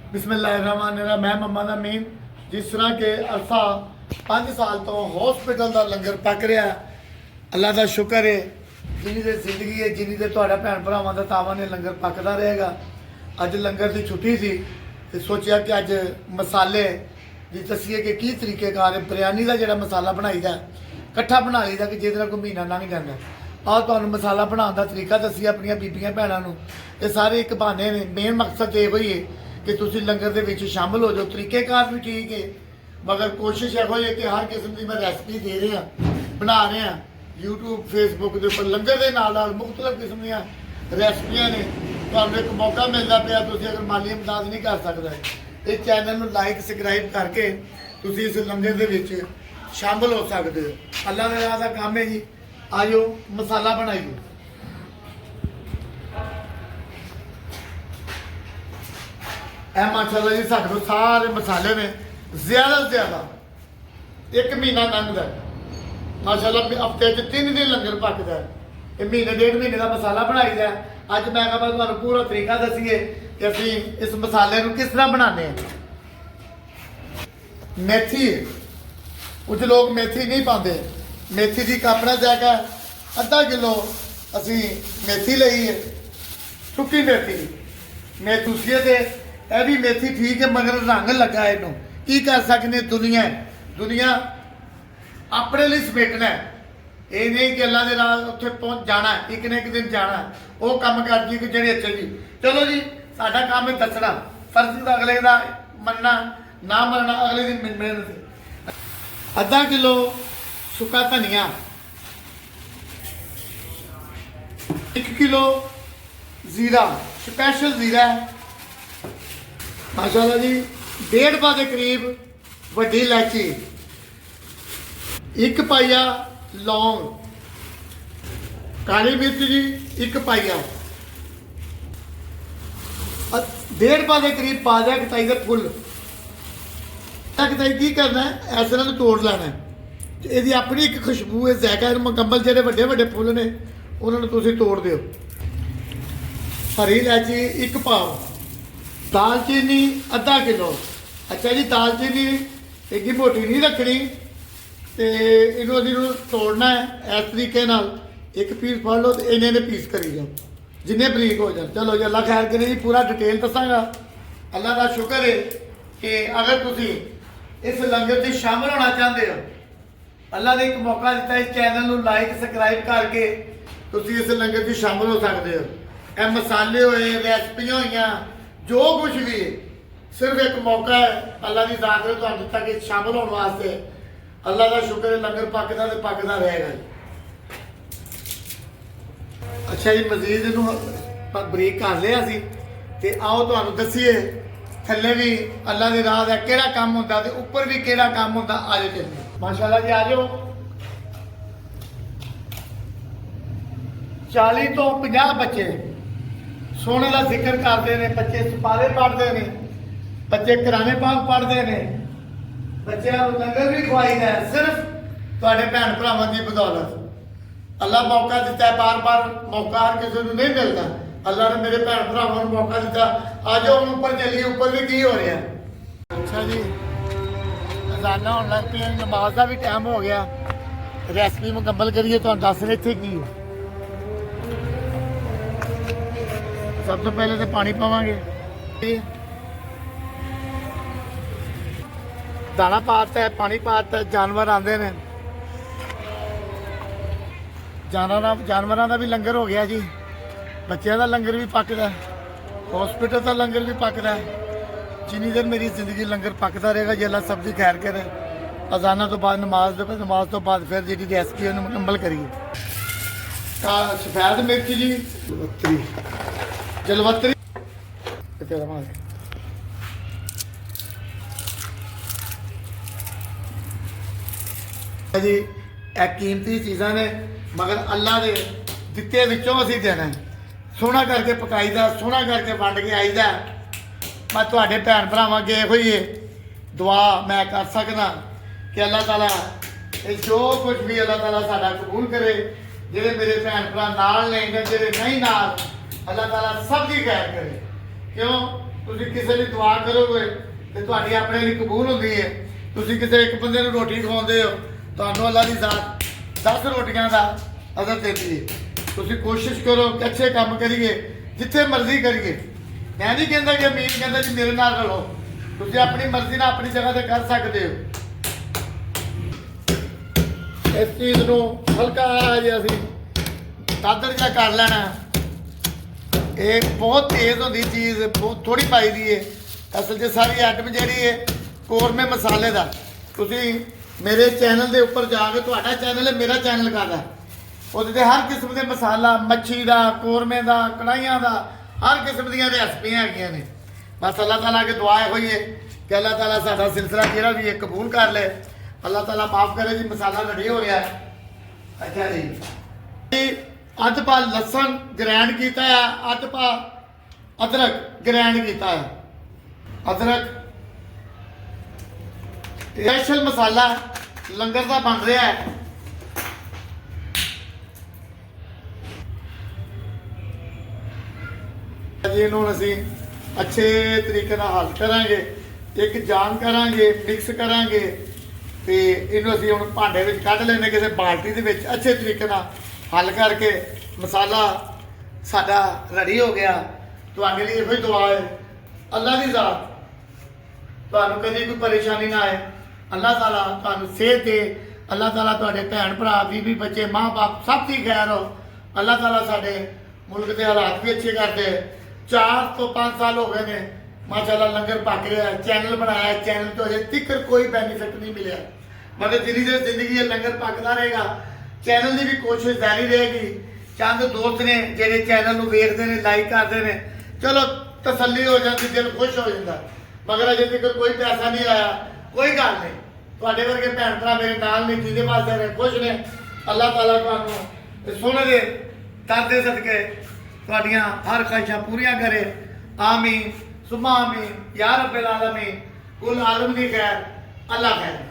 बिस्मिल्लाहिर्रहमानिर्रहीम। मैं मोहम्मद अमीन। जिस तरह के अरसा 5 साल तो हॉस्पिटल का लंगर पक रहा है, अल्लाह का शुक्र है। जिन्नी देर जिंदगी है, जिन्नी देर तुहाडा भैन भरावां दा तावां ने लंगर पकदा रहेगा। अज लंगर की छुट्टी सी ते सोचा कि अज मसाले जी दसीए कि की तरीकेकार है बिरयानी का जिहड़ा मसाला बनाईदा कट्ठा बना लईदा कि जिहदे नाल कोई महीना लंघ जांदा। आह तुहानूं मसाला बनाउण दा तरीका दसीए अपणियां बीबियां भैणां नूं। ये सारे एक बहाने ने, मेन मकसद ये ही है कि तुसीं लंगर दे विच शामिल हो जाओ। तरीकेकार भी ठीक है, मगर कोशिश इहो है कि हर किस्म की मैं रैसपी दे रहा बना रहा यूट्यूब फेसबुक के उपर लंगर के नाल मुख्तलिफ किस्म दी रैसपियां ने। तुहानूं एक मौका मिलता पिया, तुसीं अगर माली इमदाद नहीं कर सकदा, इस चैनल में लाइक सबसक्राइब करके तुसीं इस लंगर दे विच शामिल हो सकते हो। अल्लाह दे राह दा काम है जी। आजो मसाला बनाइए। माशाल्लाह जी साडे कोल सारे मसाले ने, ज्यादा से ज्यादा 1 महीना लंघदा माशाल्लाह। हफ्ते 3 दिन लंगर पकदा है। ये महीने 1.5 महीने का मसाला बनाईदा। अज मैं कहा तुहानूं पूरा तरीका दसीए कि असीं इस मसाले नूं किस तरह बनाने हैं। मेथी है, कुछ लोग मेथी नहीं पाते। मेथी की अपना जायका अद्धा किलो असी मेथी लई है, सुक्की मेथी मेथूसीए दे। यह भी मेथी ठीक है, मगर रंग लगा इनू की कर सकते। दुनिया दुनिया अपने लिए समेटना है। ये नहीं कि अल्लाह के राह उत्थे पहुँच जाना है, एक न एक दिन जाना है। वो कम कर दी कि जेडे अच्छे जी चलो जी साडा काम है दसना, फर्ज अगले का मनना ना मनना अगले दिन मेहनत। अद्धा किलो सुक्का धनिया, 1 किलो जीरा, स्पैशल जीरा है माशाल्लाह जी। 1.5 पा के करीब वड्डी इलायची, 1 पाइया लौंग, काली मिर्च जी 1 पाइया, 1.5 पा के करीब पा दिया कटाई का फुल। कटाई की करना है, इस तरह तोड़ लेना है। ਇਹਦੀ अपनी एक खुशबू है, जायका मुकम्मल। ਜਿਹੜੇ ਵੱਡੇ ਵੱਡੇ फुल ने उन्होंने तुम तोड़ दो। हरी इलायची 1 पाव, दालचीनी अद्धा किलो। अच्छा जी, दालचीनी एडी मोटी नहीं रखनी तो इनू अभी तोड़ना है इस तरीके नाल। 1 पीस फड़ लो तो इन्ने पीस करी जाओ जिन्ने बरीक हो जाए। चलो जी अल्लाह खैर करे जी, पूरा डिटेल दसांगा। अल्लाह का शुक्र है कि अगर तुम इस लंगर से शामिल होना चाहते हो, अल्लाह ने एक मौका दिता। इस चैनल को लाइक सबसक्राइब करके तुम इस लंगर से शामिल हो सकते हो। यह मसाले होए, रैसपियाँ हुई, जो कुछ भी है, सिर्फ एक मौका है अल्लाह की जात ने तुहानूं दिता कि शामिल होने वास्ते। अल्लाह का शुक्र है, लंगर पकदा तो पकदा रहेगा। अच्छा जी, मजीद इनू बरीक कर लिया सी ते आओ तुहानूं दसीए थल्ले भी अल्लाह की राह दा किहड़ा काम हुंदा ते उपर भी किहड़ा काम हुंदा। आ जाओ चलिए माशाल्लाह जी, आ जाओ। 40 तो 50 बच्चे सोने का जिक्र करते हैं, बच्चे सिपारे पढ़ते हैं, बच्चे कुरान पाक पढ़ते हैं, बच्चों को लंगर भी खवाईदा है सिर्फ तुहाडे भैन भरावां की बदौलत। अल्लाह मौका दिता है, बार बार मौका हर किसी को नहीं मिलता। अल्लाह ने मेरे भैन भरावां को मौका दिता। आ जाओ हम ऊपर चलिए, ऊपर भी की हो रहा है। अच्छा जी, अजाना होने लग पई, नमाज का भी टाइम हो गया। रैसपी मुकम्मल करिए तो दस रहे थे की। सब तो पहले तो पानी पावांगे, दाना पाता है, पानी पाता है। जानवर आते हैं, जानवरों का भी लंगर हो गया जी। बच्चों का लंगर भी पकदा, हॉस्पिटल का लंगर भी पकदा। जिन्नी देर मेरी जिंदगी लंगर पकता रहेगा जी, अल्लाह सब दी खैर करे। अजाना तो बाद नमाज तो बाद फिर जी रेसिपी उन्हें मुकम्मल करिए। सफेद मिर्च जी, जलवतरी जी। यह कीमती चीज़ां ने, मगर अल्लाह के दिते विचों असीं देना है। सोहना करके पकाईदा, सोहना करके वंड के आईदा। मैं तुहाडे भैन भरावां अगे इहो ही दुआ मैं कर सकदा कि अल्लाह ताला जो कुछ भी अल्लाह ताला साडा कबूल करे। जिहड़े मेरे भैन भरा नाल ने, जिहड़े नहीं नाल, अल्लाह ताला सब दी खैर करे। क्यों ਤੁਸੀਂ ਕਿਸੇ ਲਈ ਦੁਆ ਕਰੋਗੇ ਤੇ ਤੁਹਾਡੀ ਆਪਣੇ ਲਈ ਕਬੂਲ ਹੁੰਦੀ ਹੈ। ਤੁਸੀਂ ਕਿਸੇ ਇੱਕ ਬੰਦੇ ਨੂੰ ਰੋਟੀ ਖਵਾਉਂਦੇ ਹੋ, ਤੁਹਾਨੂੰ ਅੱਲਾਹ ਦੀ ਜ਼ਾਤ 10 ਰੋਟੀਆਂ ਦਾ ਅਜ਼ਰ ਦਿੰਦੀ ਹੈ। ਤੁਸੀਂ ਕੋਸ਼ਿਸ਼ ਕਰੋ ਕਿ ਅੱਛੇ ਕੰਮ ਕਰੀਏ, ਜਿੱਥੇ ਮਰਜ਼ੀ ਕਰੀਏ। ਮੈਂ ਨਹੀਂ ਕਹਿੰਦਾ ਕਿ ਅਮੀਰ ਕਹਿੰਦਾ ਜੀ ਮੇਰੇ ਨਾਲ ਰਲੋ, ਤੁਸੀਂ ਆਪਣੀ ਮਰਜ਼ੀ ਨਾਲ ਆਪਣੀ ਜਗ੍ਹਾ ਤੇ ਕਰ ਸਕਦੇ ਹੋ। ਇਸ ਚੀਜ਼ ਨੂੰ ਹਲਕਾ ਜਿਹਾ ਅਸੀਂ ਤਾਦਰ ਜਿਹਾ ਕਰ ਲੈਣਾ। ਇਹ ਬਹੁਤ ਤੇਜ਼ ਹੁੰਦੀ ਚੀਜ਼, ਬਹੁਤ ਥੋੜੀ ਪਾਈ ਦੀ ਹੈ। ਅਸਲ 'ਚ ਸਾਰੀ ਆਈਟਮ ਜਿਹੜੀ ਹੈ ਕੋਰਮੇ ਮਸਾਲੇ ਦਾ। ਤੁਸੀਂ ਮੇਰੇ ਚੈਨਲ ਦੇ ਉੱਪਰ ਜਾ ਕੇ, ਤੁਹਾਡਾ ਚੈਨਲ ਹੈ ਮੇਰਾ ਚੈਨਲ ਕਰਦਾ, ਉਹਦੇ ਤੇ ਹਰ ਕਿਸਮ ਦੇ ਮਸਾਲਾ, ਮੱਛੀ ਦਾ, ਕੋਰਮੇ ਦਾ, ਕੜਾਹੀਆਂ ਦਾ, ਹਰ ਕਿਸਮ ਦੀਆਂ ਰੈਸਪੀਆਂ ਹੈਗੀਆਂ ਨੇ। ਬਸ ਅੱਲਾਹ ਤਾਲਾ ਅੱਗੇ ਦੁਆ ਹੋਈ ਹੈ ਕਿ ਅੱਲਾਹ ਤਾਲਾ ਸਾਡਾ ਸਿਲਸਿਲਾ ਜਿਹੜਾ ਵੀ ਹੈ ਕਬੂਲ ਕਰ ਲੈ। ਅੱਲਾਹ ਤਾਲਾ ਮਾਫ ਕਰੇ ਜੀ। ਮਸਾਲਾ ਰੈਡੀ ਹੋ ਰਿਹਾ ਹੈ। ਅੱਛਾ ਜੀ, ਅੱਧ ਪਾ ਲਸਣ ਗ੍ਰੈਂਡ ਕੀਤਾ ਹੈ, ਅੱਧ ਪਾ ਅਦਰਕ ਗ੍ਰੈਂਡ ਕੀਤਾ ਹੈ। ਅਦਰਕ ਸਪੈਸ਼ਲ ਮਸਾਲਾ ਲੰਗਰ ਦਾ ਬਣ ਰਿਹਾ ਹੈ। ਜੀ ਇਹਨੂੰ ਅਸੀਂ ਅੱਛੇ ਤਰੀਕੇ ਨਾਲ ਹੱਲ ਕਰਾਂਗੇ, ਇੱਕ ਜਾਨ ਕਰਾਂਗੇ, ਮਿਕਸ ਕਰਾਂਗੇ ਤੇ ਇਹਨੂੰ ਅਸੀਂ ਹੁਣ ਭਾਂਡੇ ਵਿੱਚ ਕੱਢ ਲੈਣੇ, ਕਿਸੇ ਬਾਲਟੀ ਦੇ ਵਿੱਚ ਅੱਛੇ ਤਰੀਕੇ ਨਾਲ ਹੱਲ ਕਰਕੇ। ਮਸਾਲਾ ਸਾਡਾ ਰੈਡੀ ਹੋ ਗਿਆ। ਤੁਹਾਡੇ ਲਈ ਇਹੋ ਹੀ ਦੁਆ ਹੈ, ਅੱਲਾਹ ਦੀ ਜ਼ਾਤ ਤੁਹਾਨੂੰ ਕਦੇ ਕੋਈ ਪਰੇਸ਼ਾਨੀ ਨਾ ਆਏ। ਅੱਲਾਹ ਤਾਲਾ ਤੁਹਾਨੂੰ ਸਿਹਤ ਦੇ, ਅੱਲਾਹ ਤਾਲਾ ਤੁਹਾਡੇ ਭੈਣ ਭਰਾ, ਬੀਬੀ, ਬੱਚੇ, ਮਾਂ ਬਾਪ ਸਭ ਦੀ ਖੈਰ ਹੋ। ਅੱਲਾਹ ਤਾਲਾ ਸਾਡੇ ਮੁਲਕ ਦੇ ਹਾਲਾਤ ਵੀ ਅੱਛੇ ਕਰਦੇ। 4 ਤੋਂ 5 ਸਾਲ ਹੋ ਗਏ ਨੇ ਮਾਸ਼ਾਅੱਲਾ ਲੰਗਰ ਪੱਕ ਰਿਹਾ, ਚੈਨਲ ਬਣਾਇਆ, ਚੈਨਲ ਤੋਂ ਅਜੇ ਤੱਕ ਕੋਈ ਬੈਨੀਫਿਟ ਨਹੀਂ ਮਿਲਿਆ। ਮਗਰ ਜਿੰਨੀ ਦੇਰ ਜ਼ਿੰਦਗੀ ਹੈ ਲੰਗਰ ਪੱਕਦਾ ਰਹੇਗਾ। ਚੈਨਲ ਦੀ ਵੀ ਕੋਸ਼ਿਸ਼ ਜਾਰੀ ਰਹੇਗੀ। ਚੰਦ ਦੋਸਤ ਨੇ ਜਿਹੜੇ ਚੈਨਲ ਨੂੰ ਵੇਖਦੇ ਨੇ, ਲਾਈਕ ਕਰਦੇ ਨੇ, ਚਲੋ ਤਸੱਲੀ ਹੋ ਜਾਂਦੀ, ਦਿਲ ਖੁਸ਼ ਹੋ ਜਾਂਦਾ। ਮਗਰ ਅਜੇ ਤੱਕ ਕੋਈ ਪੈਸਾ ਨਹੀਂ ਆਇਆ। ਕੋਈ ਗੱਲ ਨਹੀਂ, ਤੁਹਾਡੇ ਵਰਗੇ ਭੈਣ ਭਰਾ ਮੇਰੇ ਨਾਲ ਨੇ, ਜਿਹਦੇ ਵਾਸਤੇ ਨੇ, ਖੁਸ਼ ਨੇ। ਅੱਲਾਹ ਤਾਲਾ ਤੁਹਾਨੂੰ ਸੋਨੇ ਦੇ ਦਰ ਦੇ ਸਦਕੇ ਤੁਹਾਡੀਆਂ ਹਰ ਖਾਹਿਸ਼ਾਂ ਪੂਰੀਆਂ ਕਰੇ। ਆਮੀਨ ਸੁਮਾ ਆਮੀਨ ਯਾ ਰੱਬਲ ਆਲਮੀਨ। ਕੁਲ ਆਲਮ ਦੀ ਖੈਰ, ਅੱਲਾਹ ਖੈਰ।